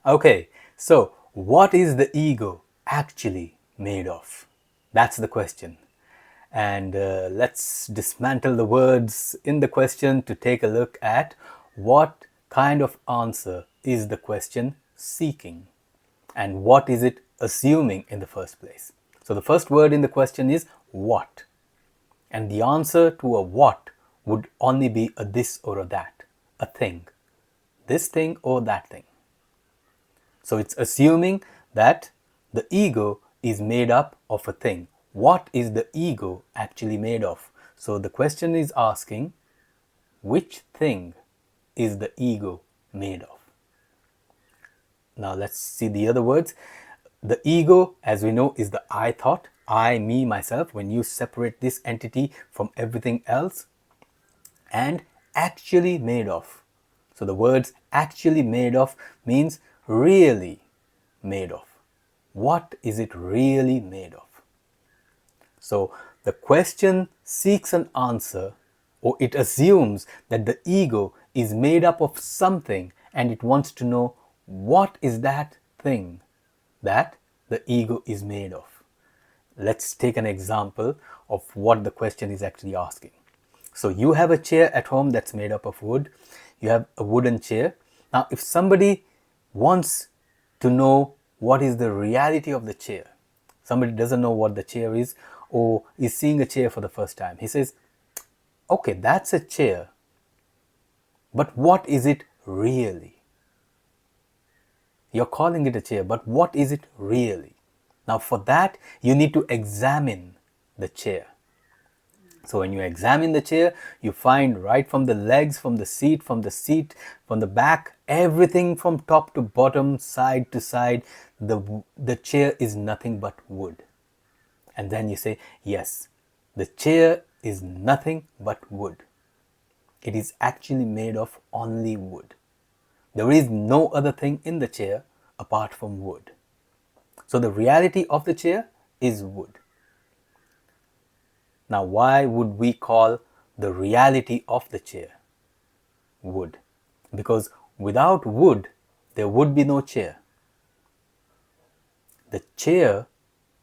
Okay, so what is the ego actually made of? That's the question. And let's dismantle the words in the question to take a look at what kind of answer is the question seeking and what is it assuming in the first place. So the first word in the question is what, and the answer to a what would only be a this or a that, a thing, this thing or that thing. So it's assuming that the ego is made up of a thing. What is the ego actually made of? So the question is asking, which thing is the ego made of? Now let's see the other words. The ego, as we know, is the I thought, I, me, myself. When you separate this entity from everything else, and actually made of. So the words actually made of means really made of. What is it really made of? So the question seeks an answer, or it assumes that the ego is made up of something and it wants to know what is that thing that the ego is made of. Let's take an example of what the question is actually asking. So you have a chair at home that's made up of wood. You have a wooden chair. Now, if somebody wants to know what is the reality of the chair, somebody doesn't know what the chair is or is seeing a chair for the first time, he says, okay, that's a chair, but what is it really? You're calling it a chair, but what is it really? Now, for that, you need to examine the chair. So when you examine the chair, you find right from the legs, from the seat, from the back, everything from top to bottom, side to side, the chair is nothing but wood. And then you say, yes, the chair is nothing but wood. It is actually made of only wood. There is no other thing in the chair apart from wood. So the reality of the chair is wood. Now, why would we call the reality of the chair wood? Because without wood, there would be no chair. The chair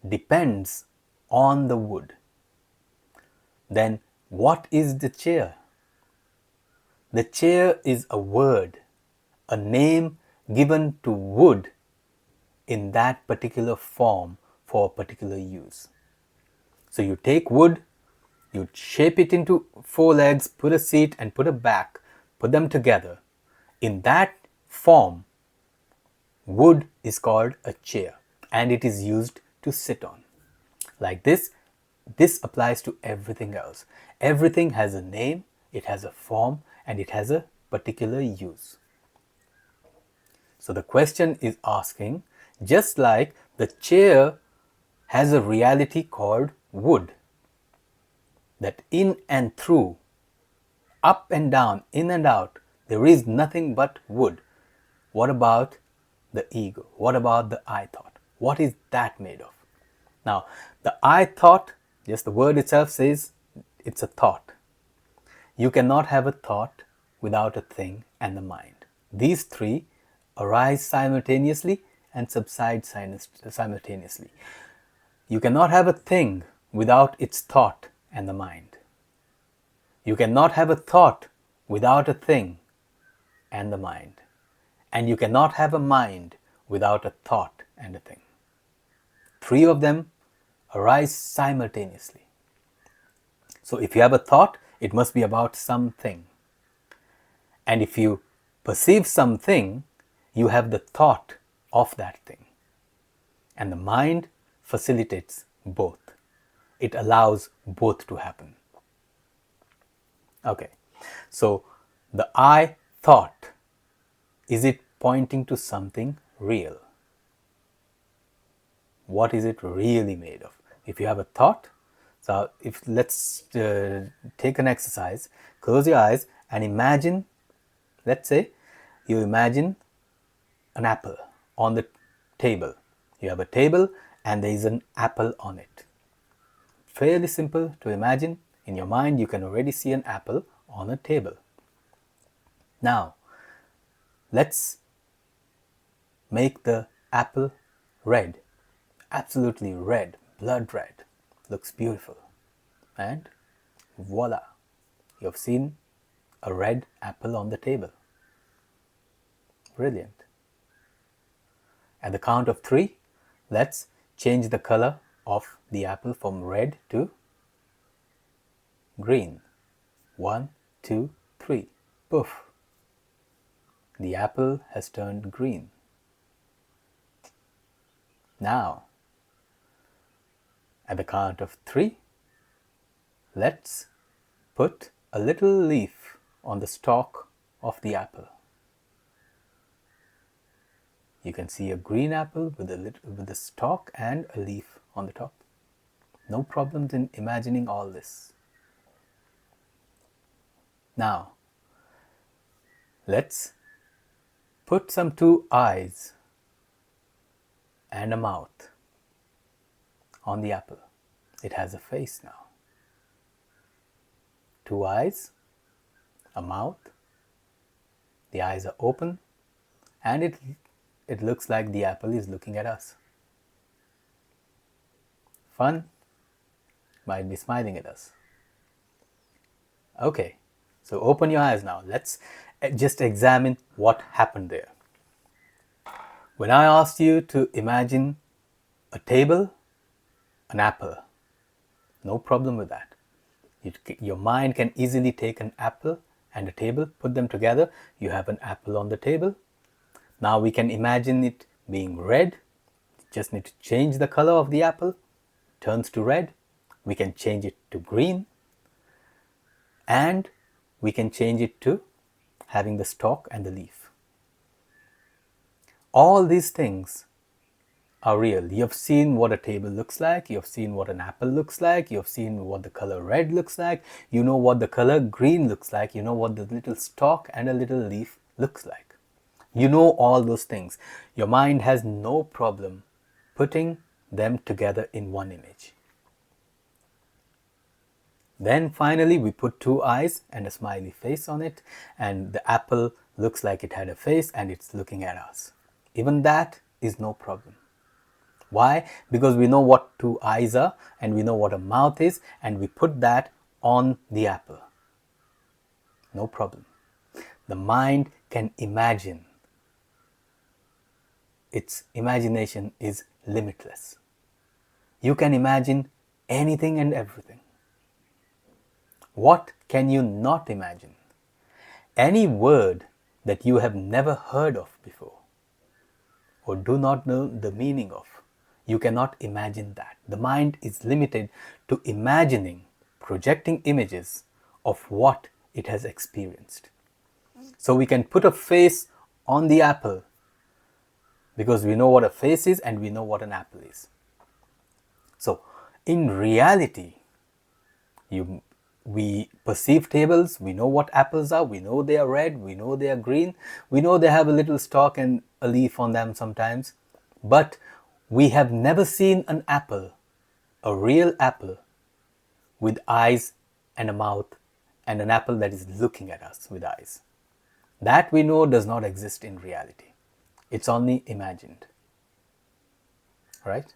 depends on the wood. Then, what is the chair? The chair is a word, a name given to wood in that particular form for a particular use. So you take wood, you shape it into 4 legs, put a seat and put a back, put them together. In that form, wood is called a chair and it is used to sit on. Like this applies to everything else. Everything has a name, it has a form, and it has a particular use. So the question is asking, just like the chair has a reality called wood, that in and through, up and down, in and out, there is nothing but wood. What about the ego? What about the I thought? What is that made of? Now, the I thought, just the word itself says it's a thought. You cannot have a thought without a thing and the mind. These three arise simultaneously and subside simultaneously. You cannot have a thing without its thought and the mind. You cannot have a thought without a thing and the mind. And you cannot have a mind without a thought and a thing. 3 of them arise simultaneously. So if you have a thought, it must be about something. And if you perceive something, you have the thought of that thing. And the mind facilitates both. It allows both to happen. Okay, so the I thought, is it pointing to something real? What is it really made of? If you have a thought, so let's take an exercise, close your eyes and imagine, let's say you imagine an apple on the table. You have a table and there is an apple on it. Fairly simple to imagine. In your mind, you can already see an apple on a table. Now, let's make the apple red, absolutely red, blood red. Looks beautiful. And voila, you've seen a red apple on the table. Brilliant. At the count of 3, let's change the color of the apple from red to green. 1, 2, 3. Poof. The apple has turned green. Now, at the count of 3, let's put a little leaf on the stalk of the apple. You can see a green apple with a stalk and a leaf on the top. No problems in imagining all this. Now, let's put some 2 eyes and a mouth on the apple. It has a face now. 2 eyes, a mouth, the eyes are open, and it looks like the apple is looking at us. Fun? Might be smiling at us. Okay, so open your eyes now. Let's just examine what happened there. When I asked you to imagine a table, an apple, no problem with that. Your mind can easily take an apple and a table, put them together. You have an apple on the table. Now we can imagine it being red. Just need to change the color of the apple. Turns to red. We can change it to green. And we can change it to having the stalk and the leaf. All these things are real. You've seen what a table looks like. You've seen what an apple looks like. You've seen what the color red looks like. You know what the color green looks like. You know what the little stalk and a little leaf looks like. You know all those things. Your mind has no problem putting them together in one image. Then finally we put 2 eyes and a smiley face on it, and the apple looks like it had a face and it's looking at us. Even that is no problem. Why? Because we know what 2 eyes are and we know what a mouth is, and we put that on the apple. No problem. The mind can imagine. Its imagination is limitless. You can imagine anything and everything. What can you not imagine? Any word that you have never heard of before or do not know the meaning of, you cannot imagine that. The mind is limited to imagining, projecting images of what it has experienced. So we can put a face on the apple because we know what a face is and we know what an apple is. So in reality, we perceive tables, we know what apples are, we know they are red, we know they are green, we know they have a little stalk and a leaf on them sometimes, but we have never seen an apple, a real apple, with eyes and a mouth, and an apple that is looking at us with eyes. That we know does not exist in reality. It's only imagined. Right?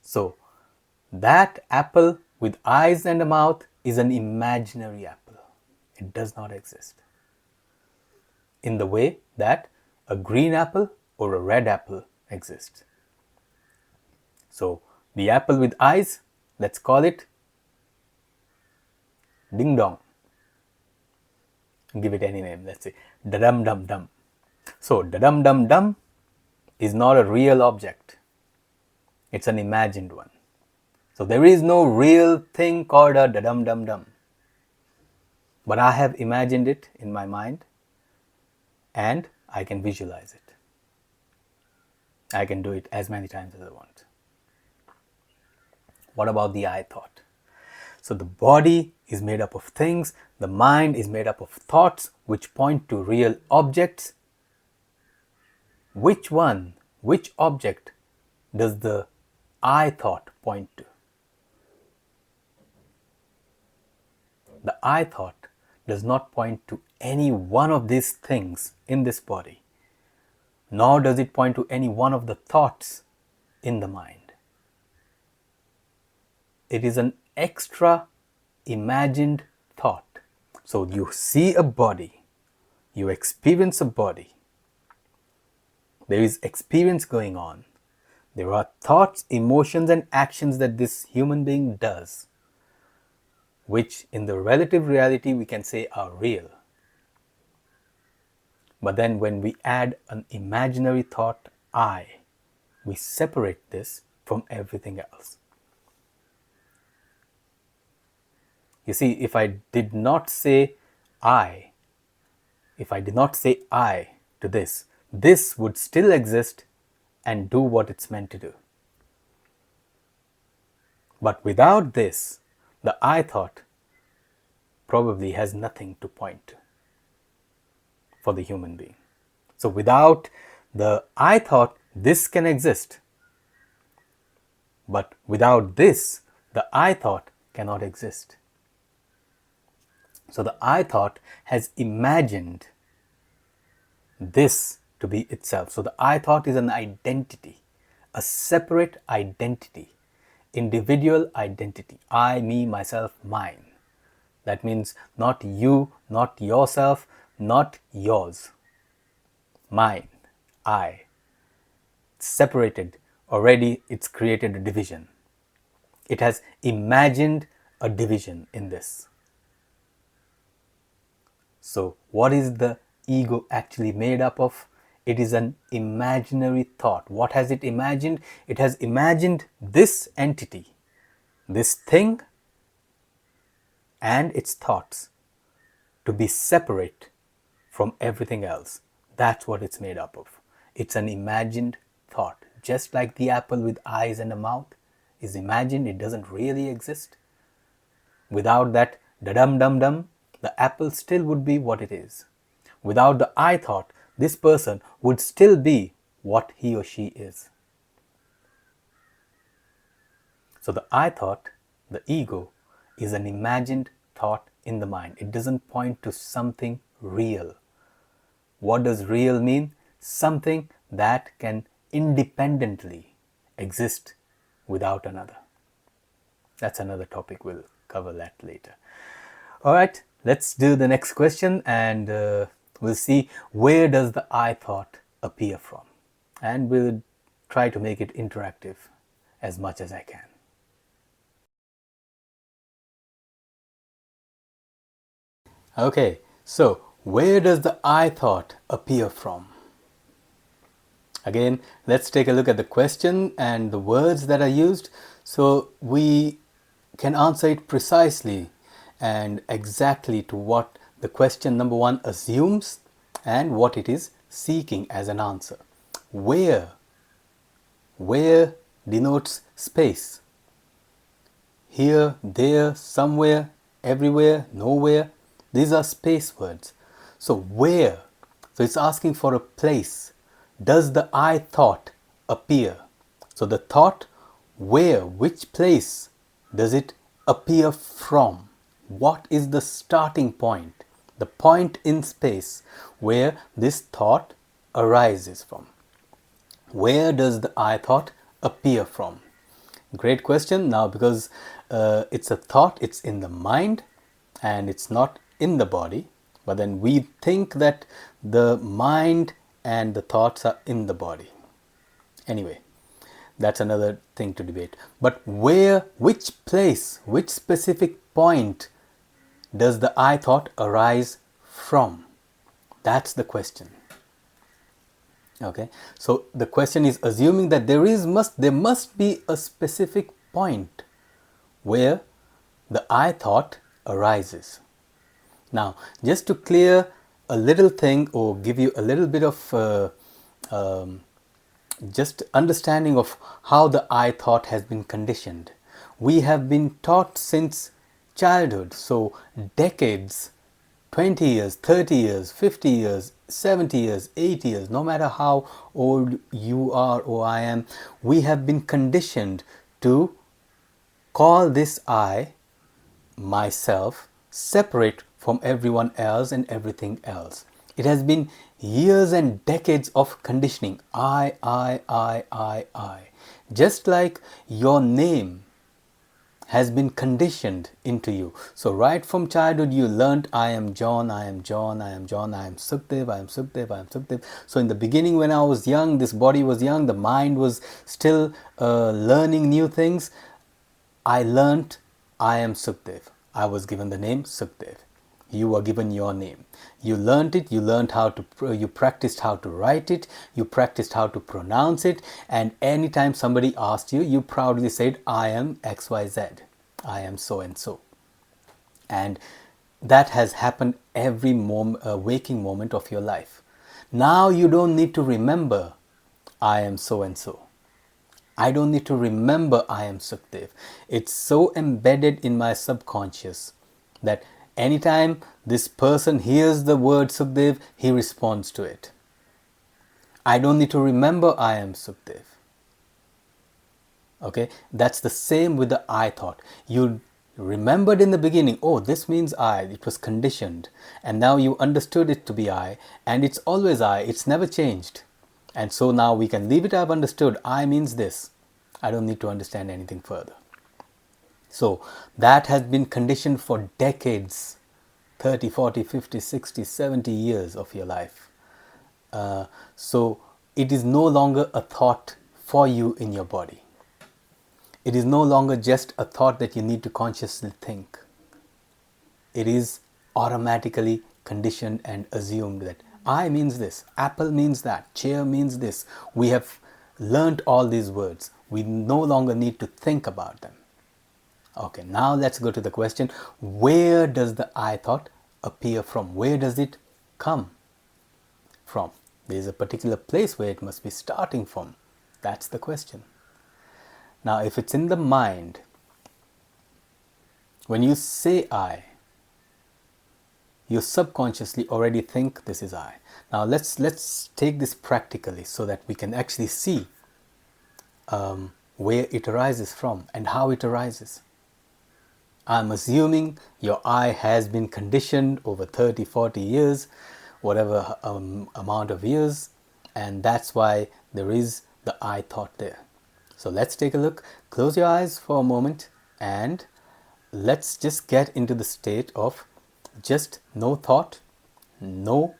So, that apple with eyes and a mouth is an imaginary apple. It does not exist. In the way that a green apple or a red apple exists. So, the apple with eyes, let's call it ding dong. Give it any name, let's say da-dum-dum-dum. So, da-dum-dum-dum is not a real object. It's an imagined one. So there is no real thing called a da-dum-dum-dum. But I have imagined it in my mind and I can visualize it. I can do it as many times as I want. What about the I thought? So the body is made up of things, the mind is made up of thoughts which point to real objects. Which object does the I thought point to? The I thought does not point to any one of these things in this body. nor does it point to any one of the thoughts in the mind. It is an extra imagined thought. So you see a body, you experience a body, there is experience going on, there are thoughts, emotions, and actions that this human being does, which in the relative reality we can say are real. But then when we add an imaginary thought, I, we separate this from everything else. You see, if I did not say I, to this, this would still exist and do what it's meant to do. But without this, the I thought probably has nothing to point to for the human being. So without the I thought, this can exist. But without this, the I thought cannot exist. So the I thought has imagined this to be itself. So the I thought is an identity, a separate identity, individual identity. I, me, myself, mine. That means not you, not yourself, not yours. Mine, I. Separated, already it's created a division. It has imagined a division in this. So what is the ego actually made up of? It is an imaginary thought. What has it imagined? It has imagined this entity, this thing and its thoughts to be separate from everything else. That's what it's made up of. It's an imagined thought. Just like the apple with eyes and a mouth is imagined, it doesn't really exist. Without that dum-dum, the apple still would be what it is. Without the I thought, this person would still be what he or she is. So the I thought, the ego, is an imagined thought in the mind. It doesn't point to something real. What does real mean? Something that can independently exist without another. That's another topic. We'll cover that later. All right, let's do the next question and we'll see where does the I thought appear from. And we'll try to make it interactive as much as I can. Okay, so where does the I thought appear from? Again, let's take a look at the question and the words that are used so we can answer it precisely and exactly to what the question number one assumes and what it is seeking as an answer. Where denotes space. Here, there, somewhere, everywhere, nowhere. These are space words. So where? So it's asking for a place. Does the I thought appear? So the thought, where, which place does it appear from? What is the starting point? The point in space where this thought arises from. Where does the I thought appear from? Great question. Now because it's a thought, it's in the mind and it's not in the body, but then we think that the mind and the thoughts are in the body. Anyway, that's another thing to debate. But where, which place, which specific point does the I thought arise from? That's the question. Okay, so the question is assuming that there must be a specific point where the I thought arises. Now, just to clear a little thing or give you a little bit of just understanding of how the I thought has been conditioned. We have been taught since childhood, so decades, 20 years, 30 years, 50 years, 70 years, 80 years, no matter how old you are or I am, we have been conditioned to call this I, myself, separate from everyone else and everything else. It has been years and decades of conditioning. I. Just like your name has been conditioned into you. So right from childhood you learnt, I am John, I am John, I am John, I am Sukhdev, I am Sukhdev, I am Sukhdev. So in the beginning, when I was young, this body was young, the mind was still learning new things. I learnt, I am Sukhdev. I was given the name Sukhdev. You were given your name. You learnt it, you learned how to, you practiced how to write it, you practiced how to pronounce it, and anytime somebody asked you, you proudly said, I am XYZ. I am so and so. And that has happened every waking moment of your life. Now you don't need to remember, I am so and so. I don't need to remember I am Sukhdev. It's so embedded in my subconscious that anytime this person hears the word Sukhdev, he responds to it. I don't need to remember I am Sukhdev. Okay, that's the same with the I thought. You remembered in the beginning, oh, this means I, it was conditioned, and now you understood it to be I, and it's always I, it's never changed. And so now we can leave it, I've understood, I means this. I don't need to understand anything further. So that has been conditioned for decades, 30, 40, 50, 60, 70 years of your life. So it is no longer a thought for you in your body. It is no longer just a thought that you need to consciously think. It is automatically conditioned and assumed that I means this, apple means that, chair means this. We have learnt all these words. We no longer need to think about them. Okay, now let's go to the question, where does the I thought appear from? Where does it come from? There is a particular place where it must be starting from. That's the question. Now, if it's in the mind, when you say I, you subconsciously already think this is I. Now, let's take this practically so that we can actually see where it arises from and how it arises. I'm assuming your I has been conditioned over 30, 40 years, whatever amount of years, and that's why there is the I thought there. So let's take a look. Close your eyes for a moment and let's just get into the state of just no thought, no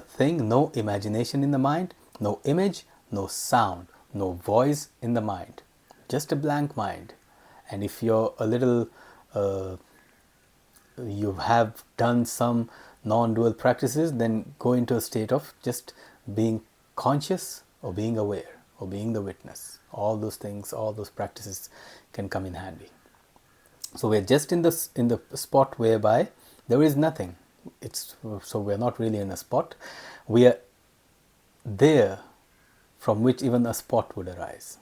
thing, no imagination in the mind, no image, no sound, no voice in the mind, just a blank mind. And if you're a little, you have done some non-dual practices, then go into a state of just being conscious or being aware or being the witness. All those things, all those practices can come in handy. So we're just in the spot whereby there is nothing. So we're not really in a spot. We are there from which even a spot would arise.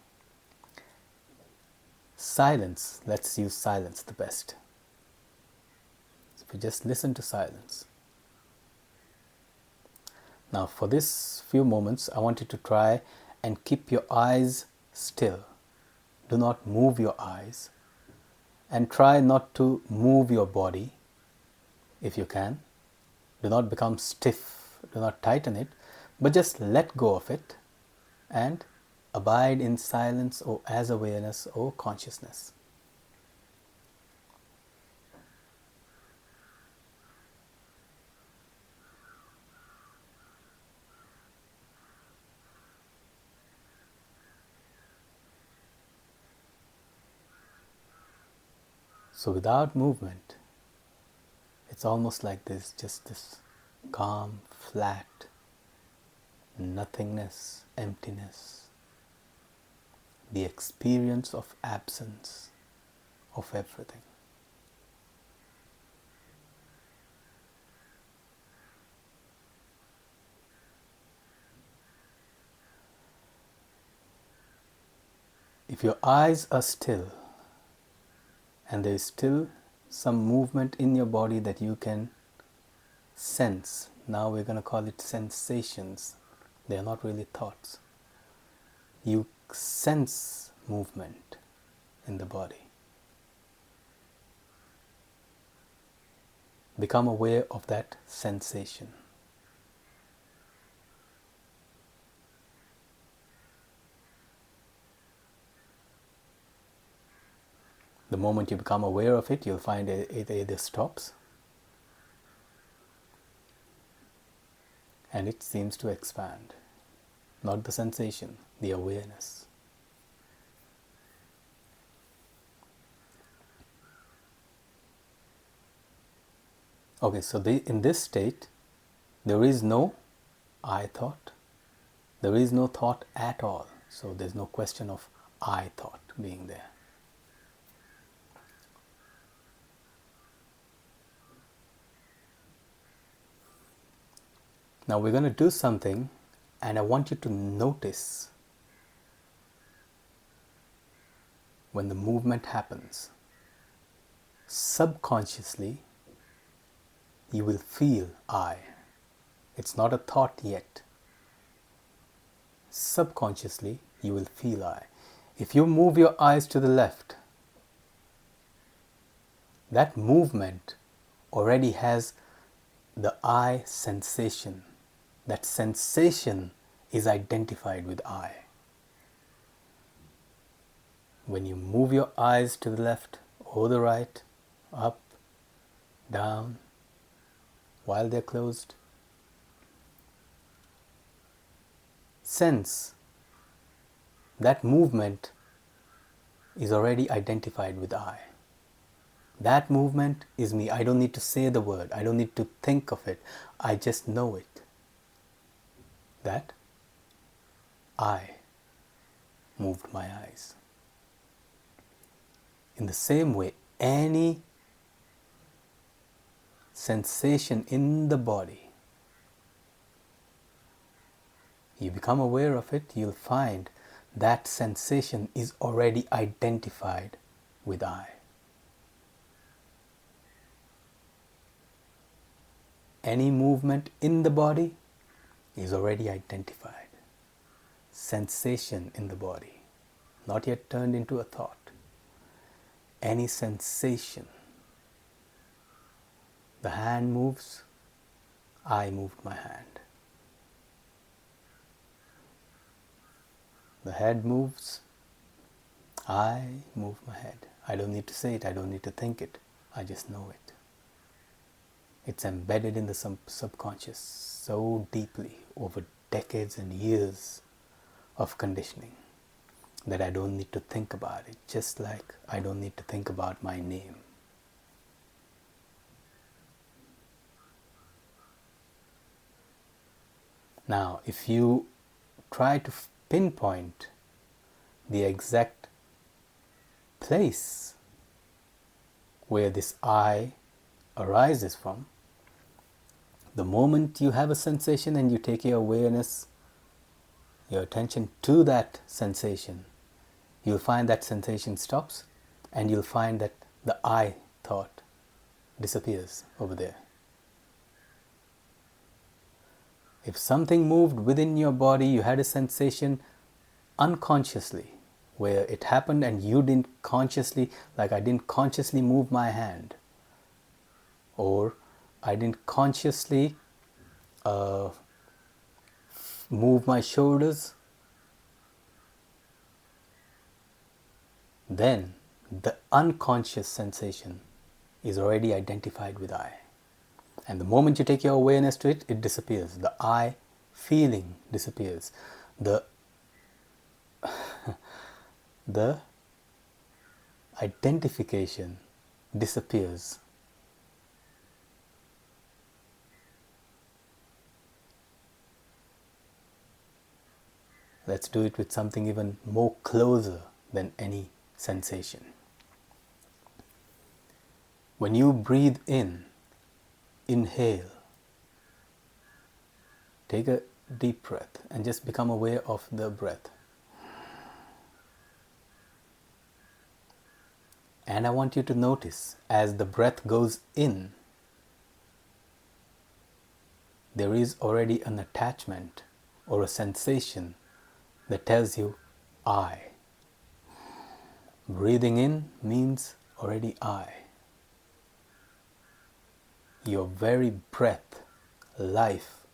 Silence. Let's use silence the best. So we just listen to silence. Now for this few moments, I want you to try and keep your eyes still. Do not move your eyes. And try not to move your body if you can. Do not become stiff, do not tighten it, but just let go of it and abide in silence or as awareness or consciousness. So without movement, it's almost like this, just this calm, flat, nothingness, emptiness, the experience of absence of everything. If your eyes are still, and there is still some movement in your body that you can sense. Now we're going to call it sensations. They are not really thoughts. You sense movement in the body. Become aware of that sensation. The moment you become aware of it, you'll find it either stops and it seems to expand. Not the sensation, the awareness. Okay, so in this state, there is no I thought. There is no thought at all. So there's no question of I thought being there. Now we're going to do something, and I want you to notice when the movement happens. Subconsciously, you will feel I. It's not a thought yet. Subconsciously, you will feel I. If you move your eyes to the left, that movement already has the I sensation. That sensation is identified with I. When you move your eyes to the left or the right, up, down, while they're closed, sense that movement is already identified with I. That movement is me. I don't need to say the word. I don't need to think of it. I just know it. That I moved my eyes. In the same way, any sensation in the body, you become aware of it, you'll find that sensation is already identified with I. Any movement in the body is already identified. Sensation in the body, not yet turned into a thought. Any sensation. The hand moves, I moved my hand. The head moves, I move my head. I don't need to say it, I don't need to think it, I just know it. It's embedded in the subconscious so deeply over decades and years of conditioning that I don't need to think about it, just like I don't need to think about my name. Now, if you try to pinpoint the exact place where this I arises from, the moment you have a sensation and you take your awareness, your attention to that sensation, you'll find that sensation stops and you'll find that the I thought disappears over there. If something moved within your body, you had a sensation unconsciously, where it happened and you didn't consciously, like I didn't consciously move my hand, or I didn't consciously move my shoulders, then the unconscious sensation is already identified with I. And the moment you take your awareness to it, it disappears. The I feeling disappears. The identification disappears. Let's do it with something even more closer than any sensation. When you breathe in, inhale, take a deep breath and just become aware of the breath. And I want you to notice as the breath goes in, there is already an attachment or a sensation that tells you I. Breathing in means already I. Your very breath, life,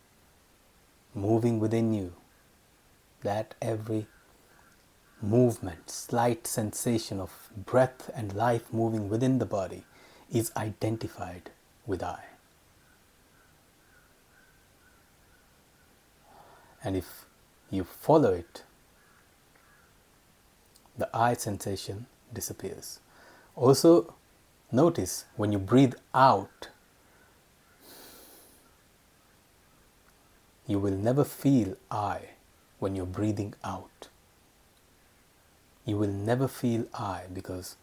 moving within you, that every movement, slight sensation of breath and life moving within the body is identified with I. And if you follow it, the I sensation disappears. Also, notice when you breathe out, you will never feel I when you're breathing out. You will never feel I, because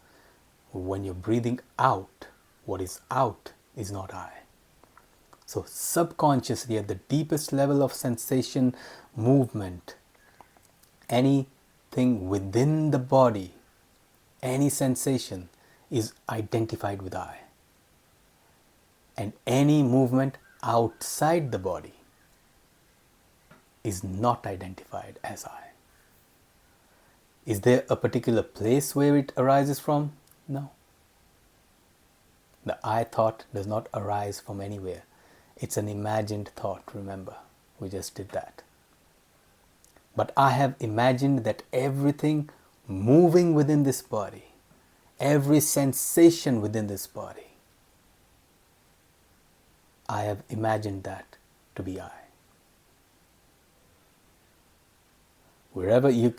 when you're breathing out, what is out is not I. So subconsciously, at the deepest level of sensation, movement, anything within the body, any sensation is identified with I. And any movement outside the body is not identified as I. Is there a particular place where it arises from? No. The I thought does not arise from anywhere. It's an imagined thought, remember. We just did that. But I have imagined that everything moving within this body, every sensation within this body, I have imagined that to be I. Wherever you,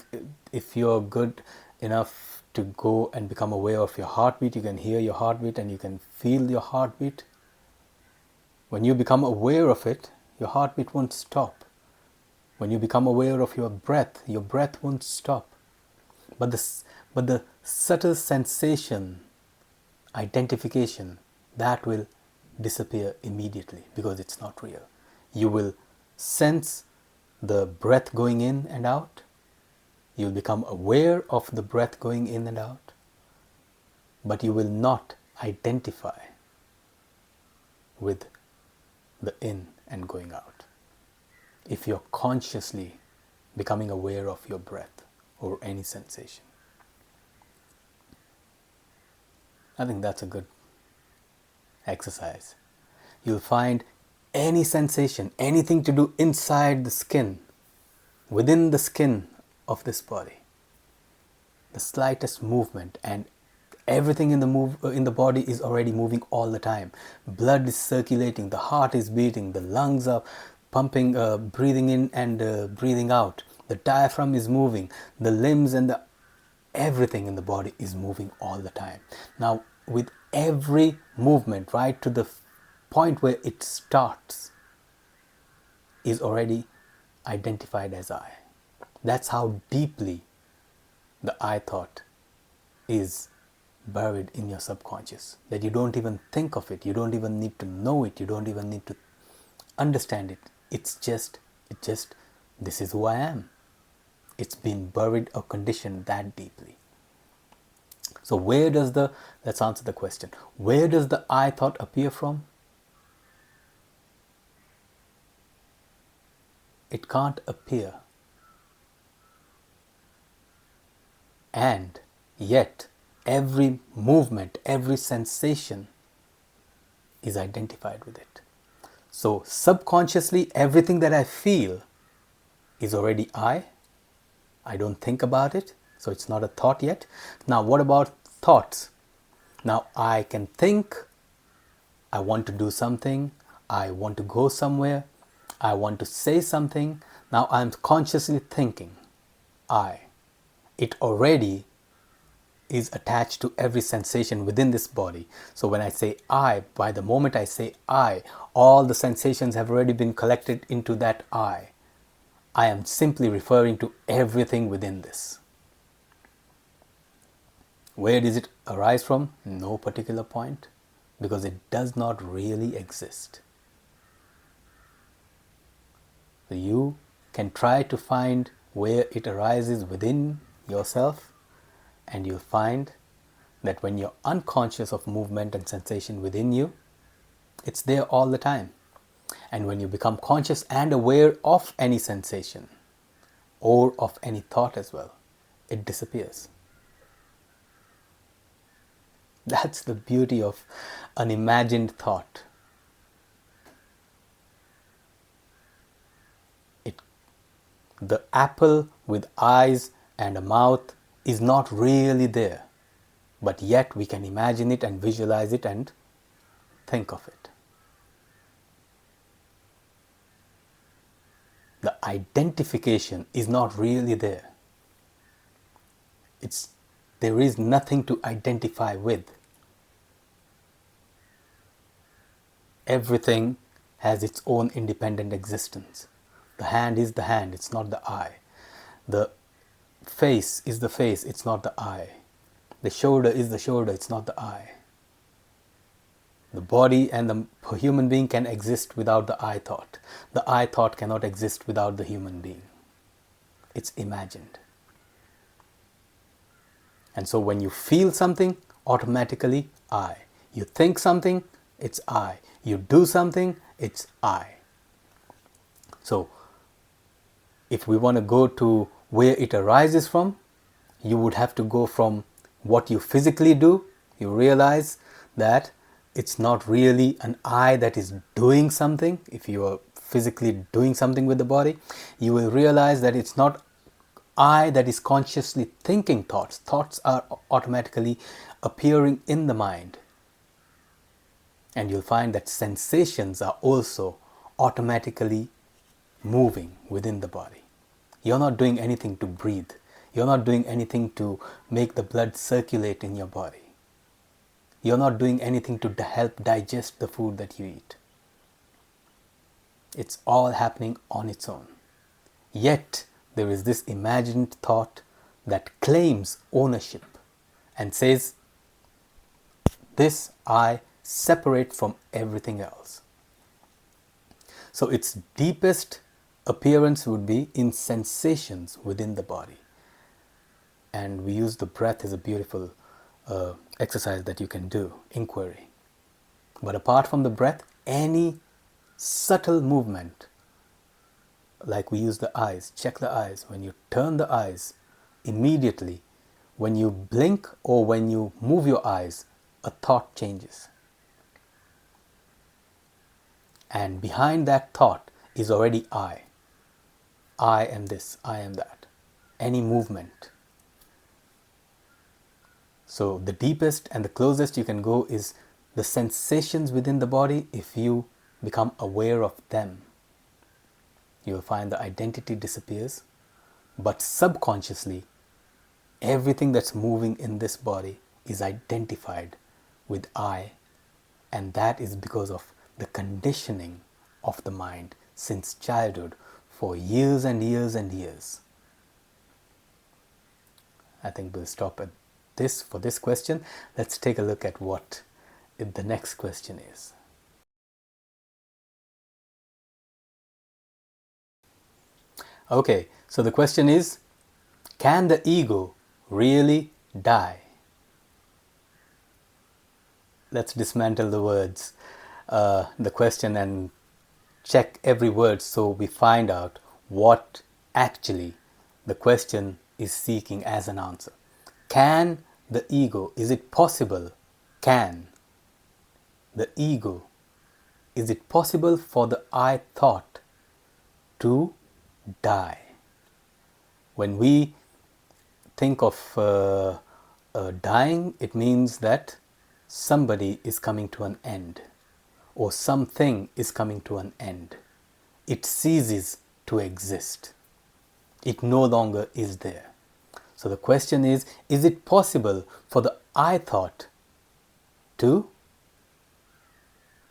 if you're good enough to go and become aware of your heartbeat, you can hear your heartbeat and you can feel your heartbeat. When you become aware of it, your heartbeat won't stop. When you become aware of your breath won't stop. But the subtle sensation, identification, that will disappear immediately because it's not real. You will sense the breath going in and out. You'll become aware of the breath going in and out, but you will not identify with the in and going out if you're consciously becoming aware of your breath or any sensation. I think that's a good exercise. You'll find any sensation, anything to do inside the skin, within the skin of this body, the slightest movement, and everything in the body is already moving all the time. Blood is circulating, the heart is beating, the lungs are pumping, breathing in and breathing out. The diaphragm is moving, the limbs and everything in the body is moving all the time. Now, with every movement, right to the point where it starts, is already identified as I. That's how deeply the I thought is buried in your subconscious, that you don't even think of it, you don't even need to know it, you don't even need to understand it. It's just, this is who I am. It's been buried or conditioned that deeply. So let's answer the question. Where does the I thought appear from? It can't appear. And yet, every movement, every sensation is identified with it. So subconsciously, everything that I feel is already I. I don't think about it, so it's not a thought yet. Now, what about thoughts? Now, I can think, I want to do something, I want to go somewhere, I want to say something. Now, I'm consciously thinking, I. It already is attached to every sensation within this body. So when I say I, by the moment I say I, all the sensations have already been collected into that I. I am simply referring to everything within this. Where does it arise from? No particular point, because it does not really exist. So you can try to find where it arises within yourself, and you'll find that when you're unconscious of movement and sensation within you, it's there all the time. And when you become conscious and aware of any sensation or of any thought as well, it disappears. That's the beauty of an imagined thought. The apple with eyes and a mouth is not really there, but yet we can imagine it and visualize it and think of it. The identification is not really there. There is nothing to identify with. Everything has its own independent existence. The hand is the hand, it's not the eye. The face is the face, it's not the eye. The shoulder is the shoulder, it's not the eye. The body and the human being can exist without the I thought. The I thought cannot exist without the human being. It's imagined. And so when you feel something, automatically I. You think something, it's I. You do something, it's I. So if we want to go to where it arises from, you would have to go from what you physically do. You realize that it's not really an I that is doing something. If you are physically doing something with the body, you will realize that it's not I that is consciously thinking thoughts. Thoughts are automatically appearing in the mind. And you'll find that sensations are also automatically moving within the body. You're not doing anything to breathe. You're not doing anything to make the blood circulate in your body. You're not doing anything to help digest the food that you eat. It's all happening on its own. Yet, there is this imagined thought that claims ownership and says, this I separate from everything else. So its deepest appearance would be in sensations within the body. And we use the breath as a beautiful exercise that you can do, inquiry. But apart from the breath, any subtle movement, like we use the eyes, check the eyes. When you turn the eyes, immediately, when you blink or when you move your eyes, a thought changes. And behind that thought is already I. I am this, I am that. Any movement. So the deepest and the closest you can go is the sensations within the body. If you become aware of them, you will find the identity disappears. But subconsciously, everything that's moving in this body is identified with I. And that is because of the conditioning of the mind since childhood for years and years and years. I think we'll stop at this for this question. Let's take a look at what the next question is. Okay, so the question is, can the ego really die? Let's dismantle the words, the question, and check every word so we find out what actually the question is seeking as an answer. Can the ego, is it possible, can the ego, is it possible for the I thought to die? When we think of dying, it means that somebody is coming to an end or something is coming to an end. It ceases to exist. It no longer is there. So the question is it possible for the I thought to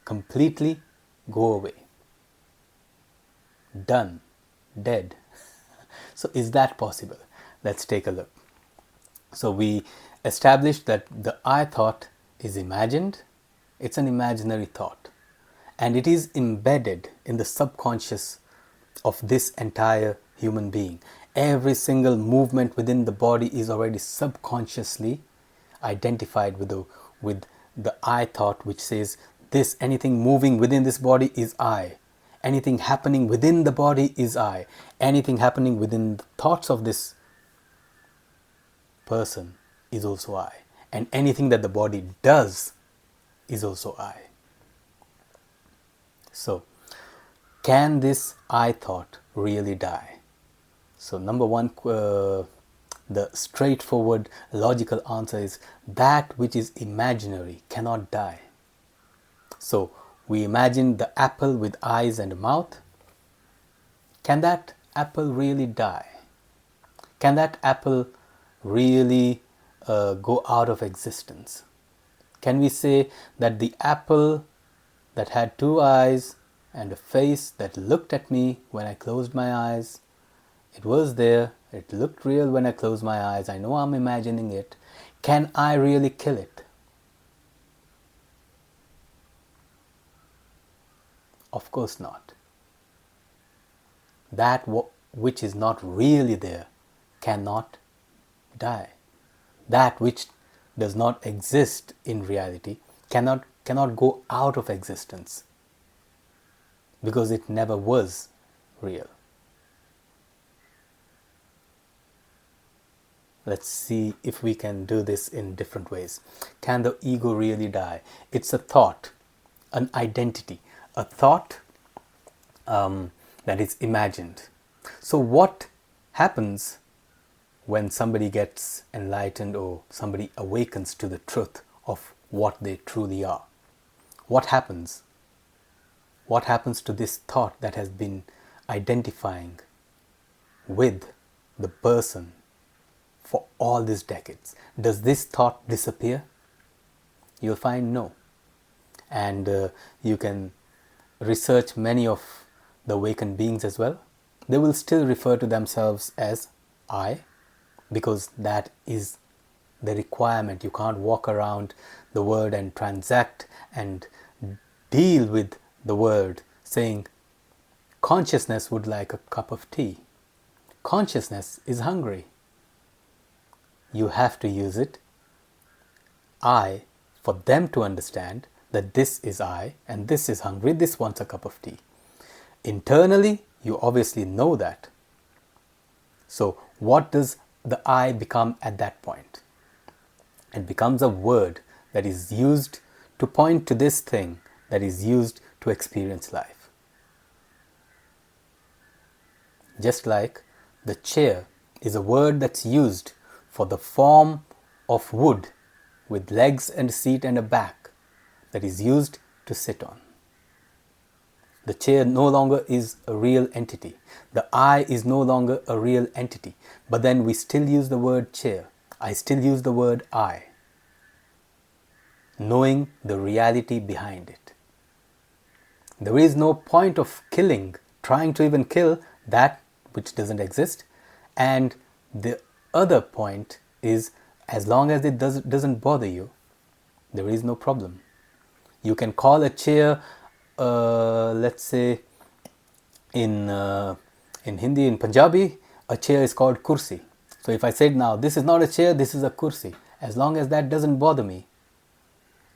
completely go away? Done. Dead. So is that possible? Let's take a look. So we established that the I thought is imagined. It's an imaginary thought. And it is embedded in the subconscious of this entire human being. Every single movement within the body is already subconsciously identified with the I thought, which says this, anything moving within this body is I. Anything happening within the body is I. Anything happening within the thoughts of this person is also I. And anything that the body does is also I. So, can this I thought really die? So, number one, the straightforward logical answer is that which is imaginary cannot die. So we imagine the apple with eyes and a mouth. Can that apple really die? Can that apple really go out of existence? Can we say that the apple that had two eyes and a face that looked at me when I closed my eyes, it was there, it looked real when I closed my eyes, I know I'm imagining it, can I really kill it? Of course not. That which is not really there cannot die. That which does not exist in reality cannot go out of existence, because it never was real. Let's see if we can do this in different ways. Can the ego really die? It's a thought, an identity, a thought that is imagined. So what happens when somebody gets enlightened or somebody awakens to the truth of what they truly are? What happens? What happens to this thought that has been identifying with the person for all these decades? Does this thought disappear? You'll find no. And you can research many of the awakened beings as well. They will still refer to themselves as I, because that is the requirement. You can't walk around the world and transact and deal with the world saying consciousness would like a cup of tea. Consciousness is hungry. You have to use it, I, for them to understand that this is I and this is hungry, this wants a cup of tea. Internally, you obviously know that. So what does the I become at that point? It becomes a word that is used to point to this thing that is used to experience life. Just like the chair is a word that's used for the form of wood with legs and a seat and a back that is used to sit on. The chair no longer is a real entity. The I is no longer a real entity. But then we still use the word chair. I still use the word I, knowing the reality behind it. There is no point of killing, trying to even kill that which doesn't exist. And the other point is, as long as it doesn't bother you, there is no problem. You can call a chair, let's say in Hindi, in Punjabi, a chair is called kursi. So if I said now, this is not a chair, this is a kursi, as long as that doesn't bother me,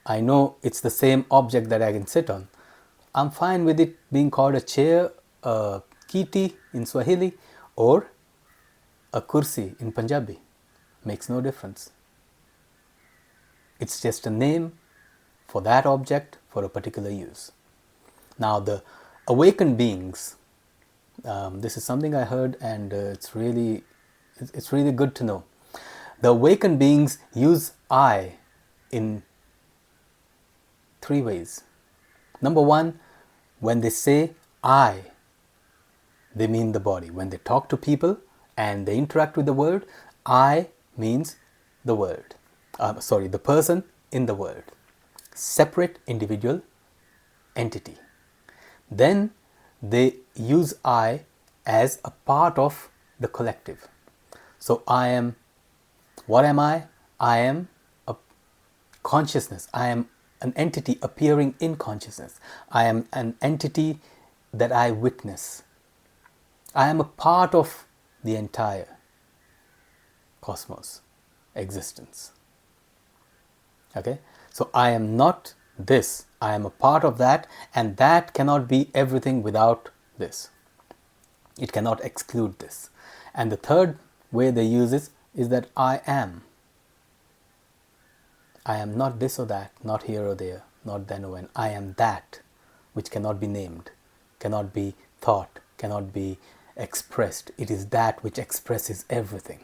I know it's the same object that I can sit on, I'm fine with it being called a chair, a kiti in Swahili, or a kursi in Punjabi. Makes no difference. It's just a name for that object for a particular use. Now the awakened beings, this is something I heard, and it's really good to know. The awakened beings use I in three ways. Number one, when they say I, they mean the body. When they talk to people and they interact with the world, I means the world. The person in the world. Separate individual entity. Then they use I as a part of the collective. So I am, what am I? I am a consciousness. I am an entity appearing in consciousness. I am an entity that I witness. I am a part of the entire cosmos, existence. Okay? So I am not this. I am a part of that, and that cannot be everything without this. It cannot exclude this. And the third way they use it is that I am. I am not this or that, not here or there, not then or when. I am that which cannot be named, cannot be thought, cannot be expressed. It is that which expresses everything.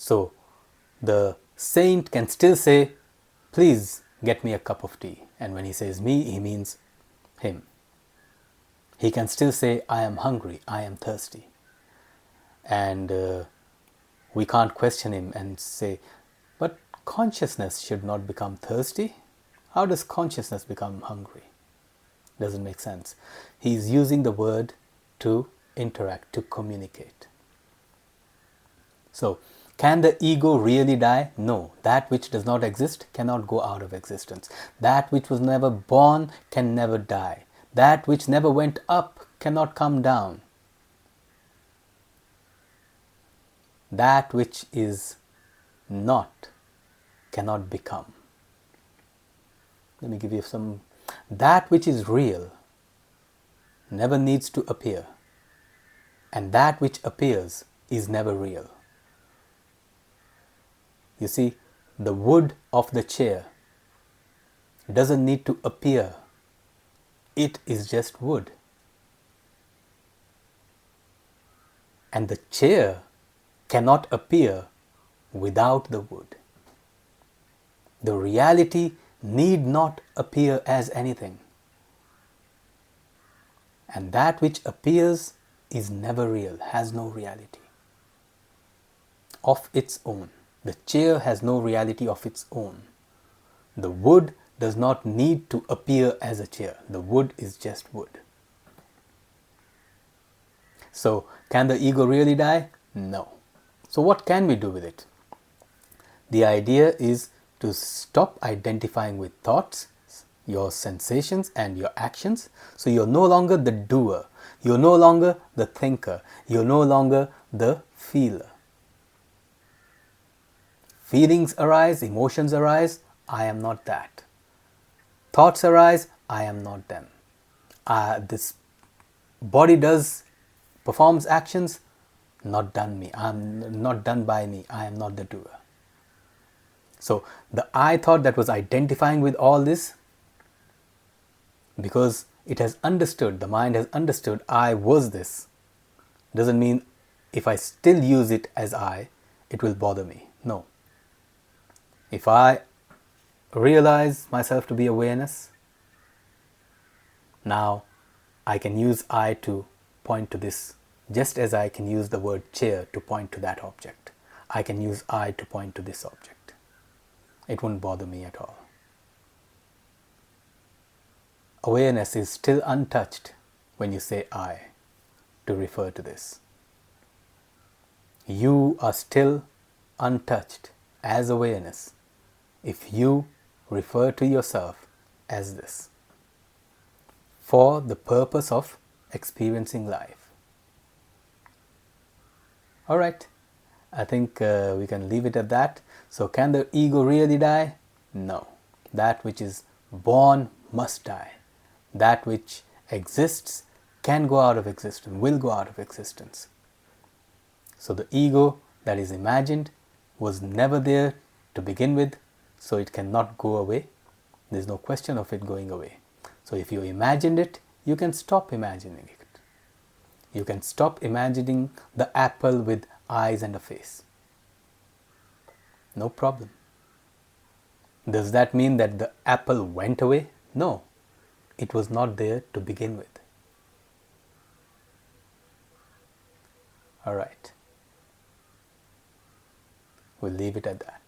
So the saint can still say, please get me a cup of tea. And when he says me, he means him. He can still say, I am hungry, I am thirsty. And we can't question him and say, but consciousness should not become thirsty. How does consciousness become hungry? Doesn't make sense. He's using the word to interact, to communicate. So, can the ego really die? No. That which does not exist cannot go out of existence. That which was never born can never die. That which never went up cannot come down. That which is not cannot become. Let me give you some. That which is real never needs to appear, and that which appears is never real. You see, the wood of the chair doesn't need to appear. It is just wood. And the chair cannot appear without the wood. The reality need not appear as anything. And that which appears is never real, has no reality of its own. The chair has no reality of its own. The wood does not need to appear as a chair. The wood is just wood. So, can the ego really die? No. So, what can we do with it? The idea is to stop identifying with thoughts, your sensations and your actions. So, you're no longer the doer. You're no longer the thinker. You're no longer the feeler. Feelings arise, emotions arise, I am not that. Thoughts arise, I am not them. This body performs actions, not done me. I am not done by me. I am not the doer. So the I thought that was identifying with all this, because it has understood, the mind has understood I was this, doesn't mean if I still use it as I, it will bother me. No. If I realize myself to be awareness, now I can use I to point to this, just as I can use the word chair to point to that object. I can use I to point to this object. It won't bother me at all. Awareness is still untouched when you say I to refer to this. You are still untouched as awareness if you refer to yourself as this for the purpose of experiencing life. Alright, I think we can leave it at that. So can the ego really die? No. That which is born must die. That which exists can go out of existence, will go out of existence. So the ego that is imagined was never there to begin with, so it cannot go away. There is no question of it going away. So if you imagined it, you can stop imagining it. You can stop imagining the apple with eyes and a face. No problem. Does that mean that the apple went away? No. It was not there to begin with. All right. We'll leave it at that.